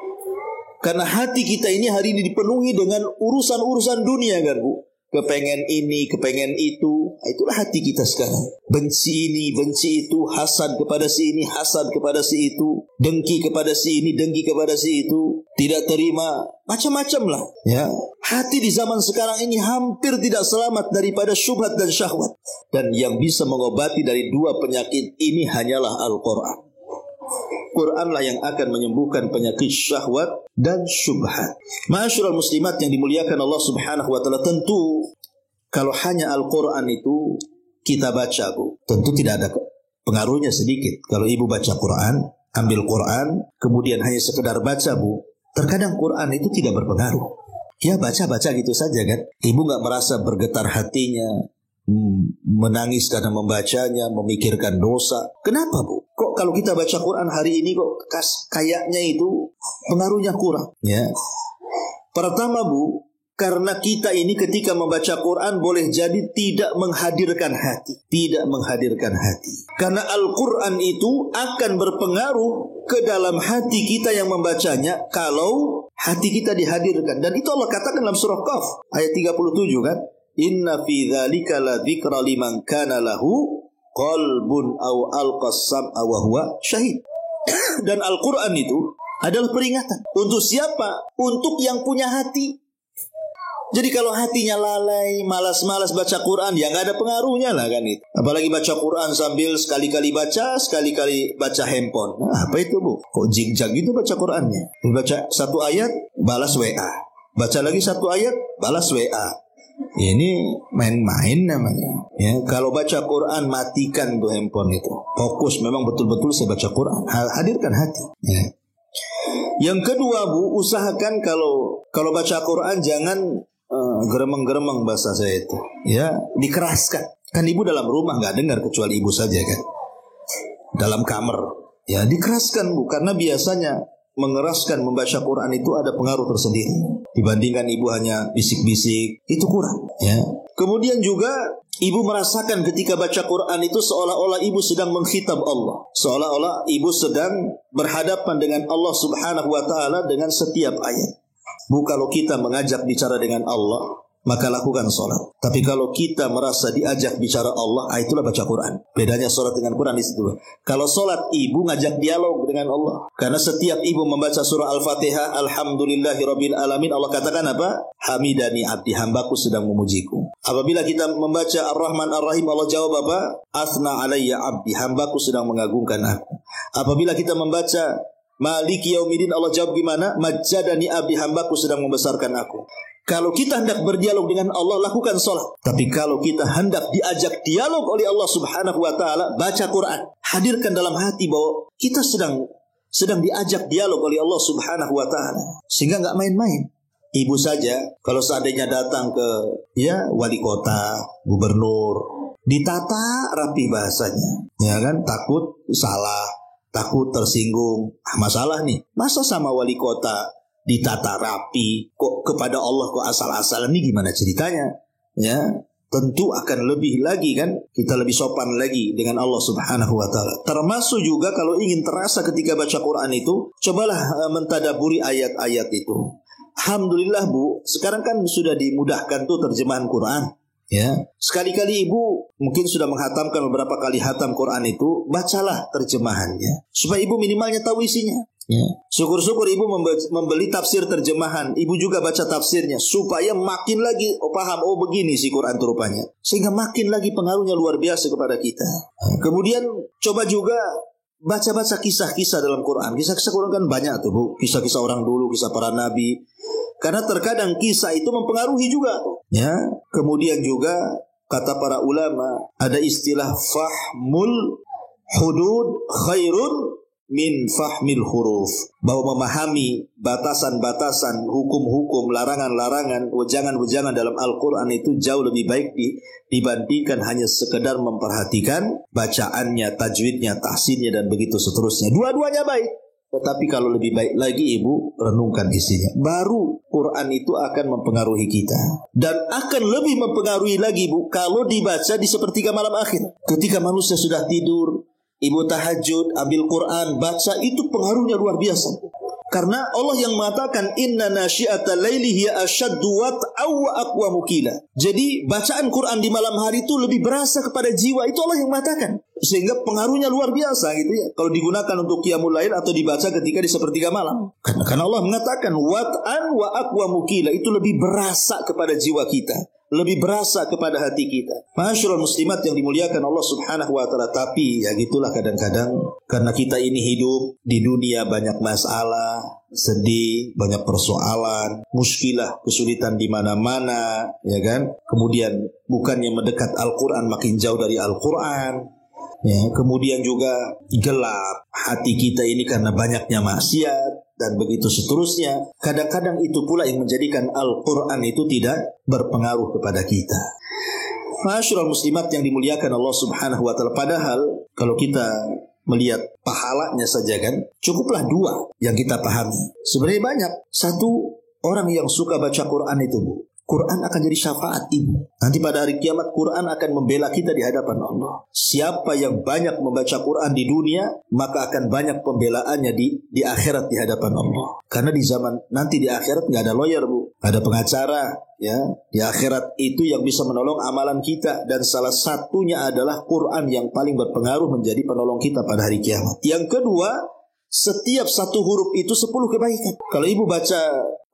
Karena hati kita ini hari ini dipenuhi dengan urusan-urusan dunia kan, Bu. Kepengen ini, kepengen itu. Itulah hati kita sekarang. Benci ini, benci itu. Hasad kepada si ini, hasad kepada si itu. Dengki kepada si ini, dengki kepada si itu. Tidak terima, macam-macam lah ya. Hati di zaman sekarang ini hampir tidak selamat daripada syubhat dan syahwat. Dan yang bisa mengobati dari dua penyakit ini hanyalah Al-Quran. Quranlah yang akan menyembuhkan penyakit syahwat dan syubhat. Ma'asyiral muslimat yang dimuliakan Allah Subhanahu wa taala, tentu kalau hanya Al-Quran itu kita baca, Bu, tentu tidak ada pengaruhnya sedikit. Kalau ibu baca Quran, ambil Quran, kemudian hanya sekedar baca, Bu, terkadang Quran itu tidak berpengaruh. Ya baca-baca gitu saja kan. Ibu gak merasa bergetar hatinya, menangis karena membacanya, memikirkan dosa. Kenapa, Bu? Kok kalau kita baca Quran hari ini kok kayaknya itu pengaruhnya kurang? Ya. Pertama, Bu, karena kita ini ketika membaca Quran boleh jadi tidak menghadirkan hati. Tidak menghadirkan hati. Karena Al-Quran itu akan berpengaruh ke dalam hati kita yang membacanya kalau hati kita dihadirkan. Dan itu Allah katakan dalam surah Qaf ayat 37 kan. Inna fi dzalika la dzikra liman kana lahu qalbun aw alqas sam'a wa huwa syahid. Dan Al-Quran itu adalah peringatan. Untuk siapa? Untuk yang punya hati. Jadi kalau hatinya lalai, malas-malas baca Quran, ya nggak ada pengaruhnya lah kan itu. Apalagi baca Quran sambil sekali-kali baca, sekali-kali baca handphone. Nah, apa itu, Bu? Kok jingjang gitu baca Qurannya? Baca satu ayat, balas WA. Baca lagi satu ayat, balas WA. Ini main-main namanya. Ya, kalau baca Quran matikan tuh handphone itu. Fokus, memang betul-betul saya baca Quran. Hadirkan hati. Ya. Yang kedua, Bu, usahakan kalau baca Quran jangan geremeng-geremeng bahasa saya itu. Ya, dikeraskan. Kan ibu dalam rumah nggak dengar kecuali ibu saja kan. Dalam kamar. Ya, dikeraskan, Bu, karena biasanya mengeraskan membaca Quran itu ada pengaruh tersendiri. Dibandingkan ibu hanya bisik-bisik, itu kurang. Ya. Kemudian juga ibu merasakan ketika baca Quran itu seolah-olah ibu sedang mengkhitab Allah. Seolah-olah ibu sedang berhadapan dengan Allah Subhanahu wa ta'ala dengan setiap ayat. Bu, kalau kita mengajak bicara dengan Allah, maka lakukan sholat. Tapi kalau kita merasa diajak bicara Allah, itulah baca Quran. Bedanya sholat dengan Quran di situ. Kalau sholat, ibu ngajak dialog dengan Allah. Karena setiap ibu membaca surah Al-Fatihah, Alhamdulillahirabbil alamin, Allah katakan apa? Hamidani abdi, hambaku sedang memujiku. Apabila kita membaca Ar-Rahman Ar-Rahim, Allah jawab apa? Asna alayya abdi, hambaku sedang mengagungkan aku. Apabila kita membaca Maliki Yaumiddin, Allah jawab gimana? Majjadani abdi, hambaku sedang membesarkan aku. Kalau kita hendak berdialog dengan Allah, lakukan sholat. Tapi kalau kita hendak diajak dialog oleh Allah Subhanahu wa ta'ala, baca Quran. Hadirkan dalam hati bahwa kita sedang diajak dialog oleh Allah Subhanahu wa ta'ala. Sehingga gak main-main. Ibu saja, kalau seandainya datang ke wali kota, gubernur, ditata rapi bahasanya. Ya kan? Takut salah, takut tersinggung. Masalah nih. Masa sama wali kota ditata rapi, kok kepada Allah kok asal-asalan, ini gimana ceritanya? Ya, tentu akan lebih lagi kan, kita lebih sopan lagi dengan Allah Subhanahu wa ta'ala. Termasuk juga kalau ingin terasa ketika baca Quran itu, cobalah mentadaburi ayat-ayat itu. Alhamdulillah, Bu, sekarang kan sudah dimudahkan tuh terjemahan Quran. Ya, sekali-kali ibu mungkin sudah menghatamkan beberapa kali hatam Quran itu, bacalah terjemahannya supaya ibu minimalnya tahu isinya. Ya. Syukur-syukur ibu membeli tafsir terjemahan, ibu juga baca tafsirnya supaya makin lagi paham, begini sih Quran itu rupanya, sehingga makin lagi pengaruhnya luar biasa kepada kita. Kemudian coba juga baca-baca kisah-kisah dalam Quran. Kisah-kisah Quran kan banyak tuh, Bu. Kisah-kisah orang dulu, kisah para nabi. Karena terkadang kisah itu mempengaruhi juga. Ya. Kemudian juga kata para ulama, ada istilah fahmul hudud khairun min fahmil huruf, bahwa memahami batasan-batasan, hukum-hukum, larangan-larangan, wejangan-wejangan dalam Al-Quran itu jauh lebih baik dibandingkan hanya sekedar memperhatikan bacaannya, tajwidnya, tahsinnya, dan begitu seterusnya. Dua-duanya baik, tetapi kalau lebih baik lagi ibu renungkan isinya, baru Quran itu akan mempengaruhi kita. Dan akan lebih mempengaruhi lagi, Bu, kalau dibaca di sepertiga malam akhir, ketika manusia sudah tidur, ibu tahajud, ambil Quran, baca, itu pengaruhnya luar biasa. Karena Allah yang mengatakan inna nasyi'atal laili hiya ashaddu wat'aw wa aqwamu qila. Jadi bacaan Quran di malam hari itu lebih berasa kepada jiwa, itu Allah yang mengatakan. Sehingga pengaruhnya luar biasa gitu ya. Kalau digunakan untuk qiyamul lail atau dibaca ketika di sepertiga malam. Karena Allah mengatakan wat'an wa aqwamu qila, itu lebih berasa kepada jiwa kita, lebih berasa kepada hati kita. Masyaallah muslimat yang dimuliakan Allah Subhanahu wa ta'ala. Tapi ya gitulah kadang-kadang, karena kita ini hidup di dunia banyak masalah, sedih, banyak persoalan, muskilah, kesulitan di mana-mana, ya kan? Kemudian bukannya mendekat Al-Quran, makin jauh dari Al-Quran. Ya, kemudian juga gelap hati kita ini karena banyaknya maksiat dan begitu seterusnya. Kadang-kadang itu pula yang menjadikan Al-Quran itu tidak berpengaruh kepada kita. Ma'asyiral muslimat yang dimuliakan Allah Subhanahu wa taala, padahal kalau kita melihat pahalanya saja kan, cukuplah 2 yang kita pahami. Sebenarnya banyak. Satu, orang yang suka baca Quran itu, Bu, Quran akan jadi syafaat ibu. Nanti pada hari kiamat Quran akan membela kita di hadapan Allah. Siapa yang banyak membaca Quran di dunia, maka akan banyak pembelaannya di akhirat di hadapan Allah. Karena di zaman nanti di akhirat nggak ada lawyer, Bu, ada pengacara, ya. Di akhirat itu yang bisa menolong amalan kita, dan salah satunya adalah Quran yang paling berpengaruh menjadi penolong kita pada hari kiamat. Yang kedua, setiap satu huruf itu 10 kebaikan. Kalau ibu baca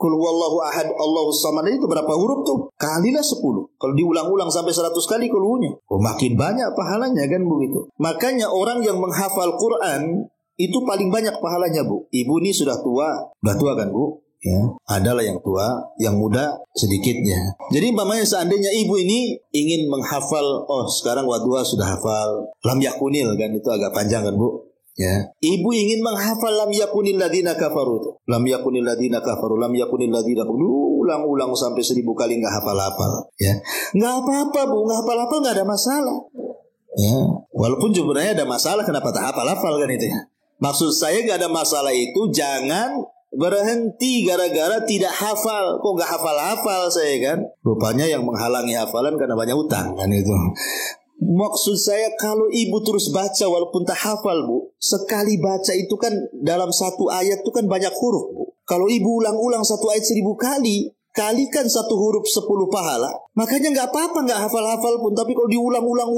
Qul huwallahu ahad Allahus samad itu berapa huruf tuh? Kalilah 10. Kalau diulang-ulang sampai 100 kali qulhunya, makin banyak pahalanya kan begitu. Makanya orang yang menghafal Quran itu paling banyak pahalanya, Bu. Ibu ini sudah tua kan, Bu? Ya, adalah yang tua, yang muda sedikitnya. Jadi umpamanya seandainya ibu ini ingin menghafal, sekarang wadua sudah hafal lam yakunil kan, itu agak panjang kan, Bu? Ya, ibu ingin menghafal lam yakunil ladina kafaru. Lam yakunil ladina kafaru, lam yakunil ladina kafaru. Ulang-ulang sampai 1000 kali enggak hafal-hafal, ya. Enggak apa-apa, Bu, enggak hafal-hafal enggak ada masalah. Ya, walaupun sebenarnya ada masalah, kenapa tak hafal-hafal kan itu ya. Maksud saya enggak ada masalah itu jangan berhenti gara-gara tidak hafal. Kok enggak hafal-hafal saya kan? Rupanya yang menghalangi hafalan karena banyak utang kan itu. Maksud saya kalau ibu terus baca walaupun tak hafal, Bu, sekali baca itu kan dalam satu ayat itu kan banyak huruf, Bu. Kalau ibu ulang-ulang satu ayat 1000 kali, kalikan satu huruf 10 pahala. Makanya nggak apa-apa nggak hafal-hafal pun, tapi kalau diulang-ulang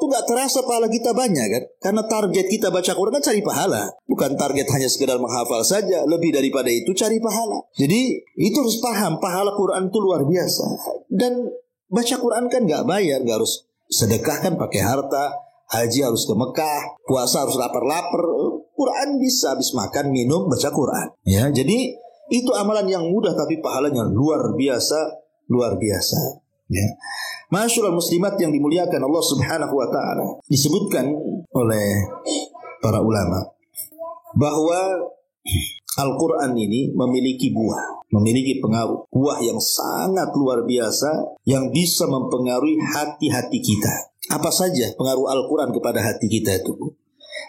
tuh nggak terasa pahala kita banyak kan? Karena target kita baca Quran kan cari pahala, bukan target hanya sekedar menghafal saja. Lebih daripada itu cari pahala. Jadi itu harus paham, pahala Quran itu luar biasa. Dan baca Quran kan nggak bayar, nggak harus sedekah kan pakai harta, haji harus ke Mekah, puasa harus lapar-lapar. Quran bisa habis makan, minum, baca Quran. Ya, jadi itu amalan yang mudah tapi pahalanya luar biasa. Ya. Ma'asyiral muslimat yang dimuliakan Allah Subhanahu wa taala, disebutkan oleh para ulama bahwa Al-Quran ini memiliki memiliki pengaruh, buah yang sangat luar biasa yang bisa mempengaruhi hati-hati kita. Apa saja pengaruh Al-Quran kepada hati kita itu?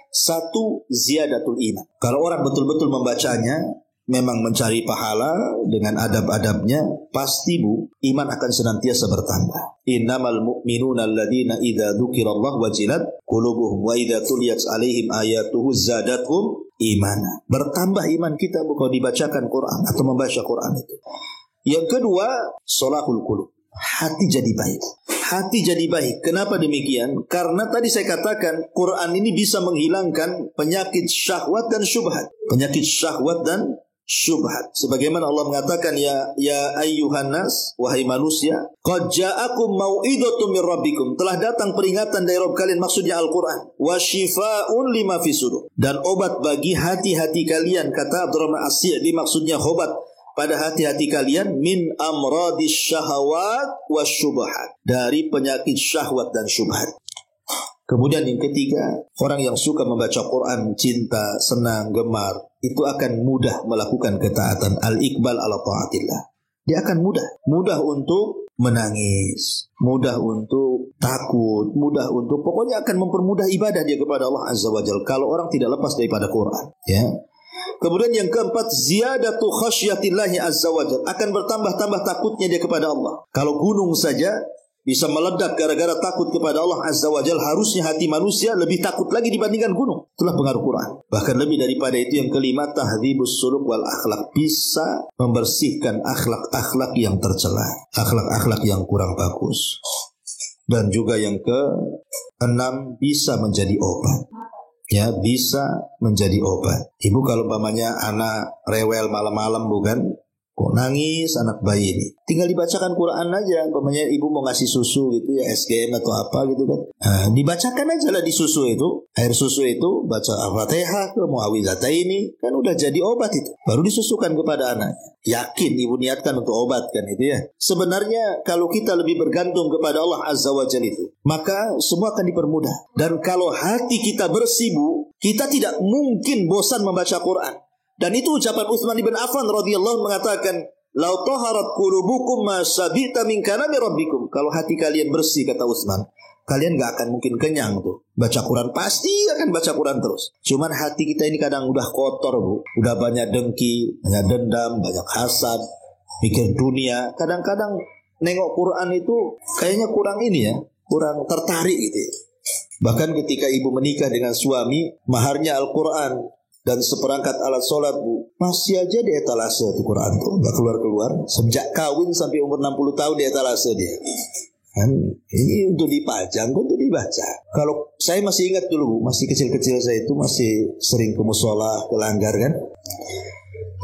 Satu, ziyadatul iman. Kalau orang betul-betul membacanya, memang mencari pahala dengan adab-adabnya, pasti, Bu, iman akan senantiasa bertambah. Innamal mu'minuna alladhina idza dzukirallahu wajilat qulubuhum wa idza tuliyat alaihim ayatuhu zadatuhum imana. Bertambah iman kita, Bu, kalau dibacakan Quran atau membaca Quran itu. Yang kedua, sholahul qulub. Hati jadi baik. Hati jadi baik. Kenapa demikian? Karena tadi saya katakan Quran ini bisa menghilangkan penyakit syahwat dan syubhat. Penyakit syahwat dan syubhat. Sebagaimana Allah mengatakan, ya ayyuhan nas, wahai manusia, qad ja'akum mau'idhatun mir rabbikum, telah datang peringatan dari Rabb kalian, maksudnya Al-Quran, wa shifaa'un lima fi sudur, dan obat bagi hati-hati kalian, kata Abdurrahman As-Sa'di, maksudnya obat pada hati-hati kalian, min amradis syahawat wasyubhat, dari penyakit syahwat dan syubhat. Kemudian yang ketiga, orang yang suka membaca Quran, cinta, senang, gemar, itu akan mudah melakukan ketaatan. Al-iqbal ala ta'atillah. Dia akan mudah untuk menangis, mudah untuk takut, mudah untuk, pokoknya akan mempermudah ibadah dia kepada Allah Azza wa Jalla kalau orang tidak lepas daripada Quran, ya. Kemudian yang keempat, ziyadatu khasyatillahi azza wa jalla, akan bertambah-tambah takutnya dia kepada Allah. Kalau gunung saja bisa meledak gara-gara takut kepada Allah azza wa jalla, harusnya hati manusia lebih takut lagi dibandingkan gunung. Itulah pengaruh Quran. Bahkan lebih daripada itu, yang kelima, tahdzibus suluk wal akhlak, bisa membersihkan akhlak-akhlak yang tercela, akhlak-akhlak yang kurang bagus. Dan juga yang keenam, bisa menjadi obat. Ya, bisa menjadi obat. Ibu kalau umpamanya anak rewel malam-malam, bukan? Kok nangis anak bayi ini? Tinggal dibacakan Quran aja. Umpamanya ibu mau ngasih susu gitu ya, SGM atau apa gitu kan. Dibacakan aja lah di susu itu. Air susu itu baca Al-Fatihah, Muawwidhataini, kan udah jadi obat itu. Baru disusukan kepada anaknya. Yakin ibu niatkan untuk obat kan itu ya. Sebenarnya kalau kita lebih bergantung kepada Allah Azza wa Jalla itu, maka semua akan dipermudah. Dan kalau hati kita bersih, Bu, kita tidak mungkin bosan membaca Quran. Dan itu ucapan Utsman bin Affan radhiyallahu mengatakan, "Lau taharat qulubukum ma sabita min kalami rabbikum." Kalau hati kalian bersih, kata Utsman, kalian gak akan mungkin kenyang tuh. Baca Quran pasti akan baca Quran terus. Cuman hati kita ini kadang udah kotor, Bu. Udah banyak dengki, banyak dendam, banyak hasad, pikir dunia. Kadang-kadang nengok Quran itu kayaknya kurang ini ya, kurang tertarik gitu. Bahkan ketika ibu menikah dengan suami, maharnya Al-Quran dan seperangkat alat sholat, Bu, masih aja di etalase tuh Quran tuh, gak keluar-keluar. Sejak kawin sampai umur 60 tahun di etalase dia. Kan ini untuk dipajang, untuk dibaca. Kalau saya masih ingat dulu, Bu, masih kecil-kecil saya itu masih sering ke mushola, ke langgar kan.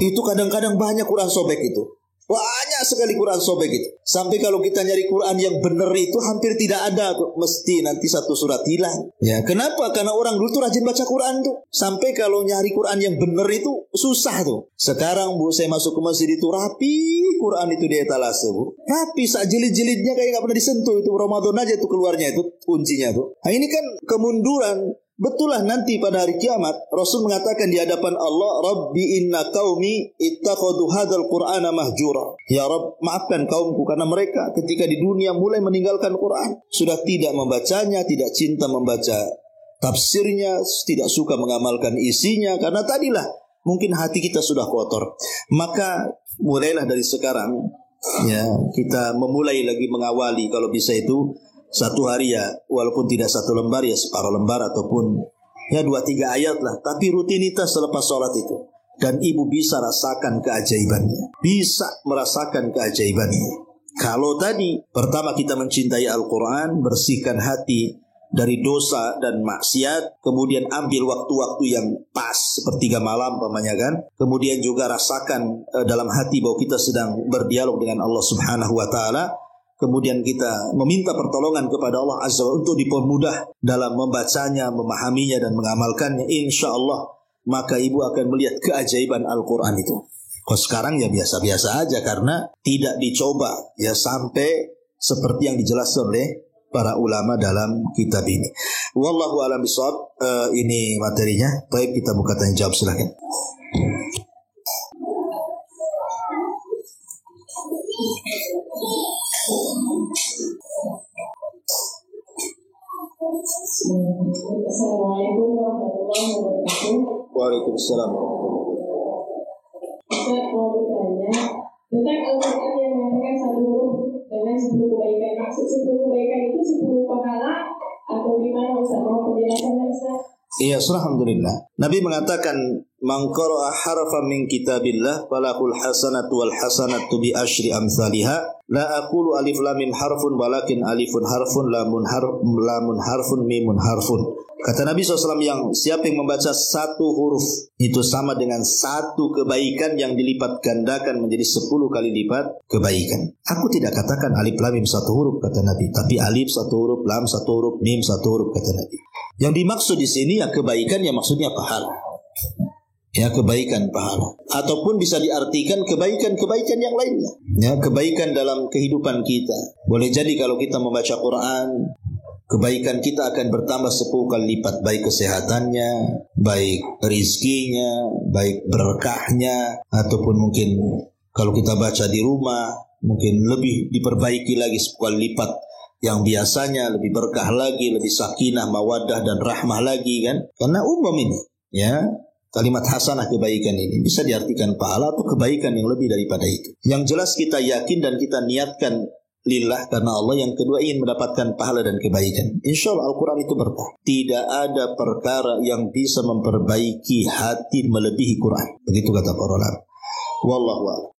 Itu kadang-kadang banyak Quran sobek itu. Banyak sekali Quran sobek itu. Sampai kalau kita nyari Quran yang benar itu hampir tidak ada tuh. Mesti nanti satu surat hilang. Ya, kenapa? Karena orang dulu tuh rajin baca Quran tuh. Sampai kalau nyari Quran yang benar itu susah tuh. Sekarang, Bu, saya masuk ke masjid itu rapi Quran itu di etalase, Bu. Rapi, sak jilid-jilidnya kayak gak pernah disentuh itu. Ramadan aja tuh keluarnya itu kuncinya tuh. Nah, ini kan kemunduran. Betul lah nanti pada hari kiamat Rasul mengatakan di hadapan Allah, "Rabbi inna qaumi ittakhadhu hadzal qur'ana mahjura." Ya Rabb, maafkan kaumku karena mereka ketika di dunia mulai meninggalkan Quran, sudah tidak membacanya, tidak cinta membaca tafsirnya, tidak suka mengamalkan isinya, karena tadilah mungkin hati kita sudah kotor. Maka mulailah dari sekarang ya, kita memulai lagi mengawali, kalau bisa itu satu hari ya, walaupun tidak satu lembar ya separuh lembar, ataupun ya 2-3 ayat lah. Tapi rutinitas selepas sholat itu. Dan ibu bisa rasakan keajaibannya. Bisa merasakan keajaibannya. Kalau tadi pertama kita mencintai Al-Quran, bersihkan hati dari dosa dan maksiat, kemudian ambil waktu-waktu yang pas sepertiga malam pamannya kan. Kemudian juga rasakan dalam hati bahwa kita sedang berdialog dengan Allah Subhanahu wa taala. Kemudian kita meminta pertolongan kepada Allah Azza wa Jalla untuk dipermudah dalam membacanya, memahaminya dan mengamalkannya. Insya Allah maka ibu akan melihat keajaiban Al-Quran itu. Kalau sekarang ya biasa-biasa aja karena tidak dicoba ya sampai seperti yang dijelaskan oleh para ulama dalam kitab ini. Wallahu a'lam bishawab. Ini materinya. Baik, kita buka tanya jawab, silakan. Assalamualaikum warahmatullahi wabarakatuh. Waalaikumsalam. Saya mau bertanya tentang Al-Quran yang mengatakan satu huruf dengan 10 kebaikan. Maksud 10 kebaikan itu 10 pahala atau gimana Ustaz? Mau penjelasannya Ustaz? Iya, alhamdulillah. Nabi mengatakan, "Man qara'a harfan min kitabillah falahul hasanatu wal hasanatu bi asyri amsalihha. La aqulu alif lam mim harfun walakin alifun harfun lamun harfun mimun harfun." Kata Nabi SAW, yang siapa yang membaca satu huruf itu sama dengan satu kebaikan yang dilipat gandakan menjadi 10 kali lipat kebaikan. Aku tidak katakan alif lam mim satu huruf, kata Nabi, tapi alif satu huruf, lam satu huruf, mim satu huruf, kata Nabi. Yang dimaksud di sini ya kebaikan, yang maksudnya pahala. Ya, kebaikan pahala. Ataupun bisa diartikan kebaikan-kebaikan yang lainnya. Ya, kebaikan dalam kehidupan kita. Boleh jadi kalau kita membaca Quran, kebaikan kita akan bertambah 10 kali lipat. Baik kesehatannya, baik rizkinya, baik berkahnya. Ataupun mungkin kalau kita baca di rumah, mungkin lebih diperbaiki lagi 10 kali lipat. Yang biasanya lebih berkah lagi, lebih sakinah, mawaddah dan rahmah lagi kan. Karena umum ini ya, kalimat hasanah kebaikan ini bisa diartikan pahala atau kebaikan yang lebih daripada itu. Yang jelas kita yakin dan kita niatkan lillah karena Allah. Yang kedua ingin mendapatkan pahala dan kebaikan. Insya Allah Al-Quran itu berkah. Tidak ada perkara yang bisa memperbaiki hati melebihi Quran. Begitu kata para ulama. Wallahu a'lam.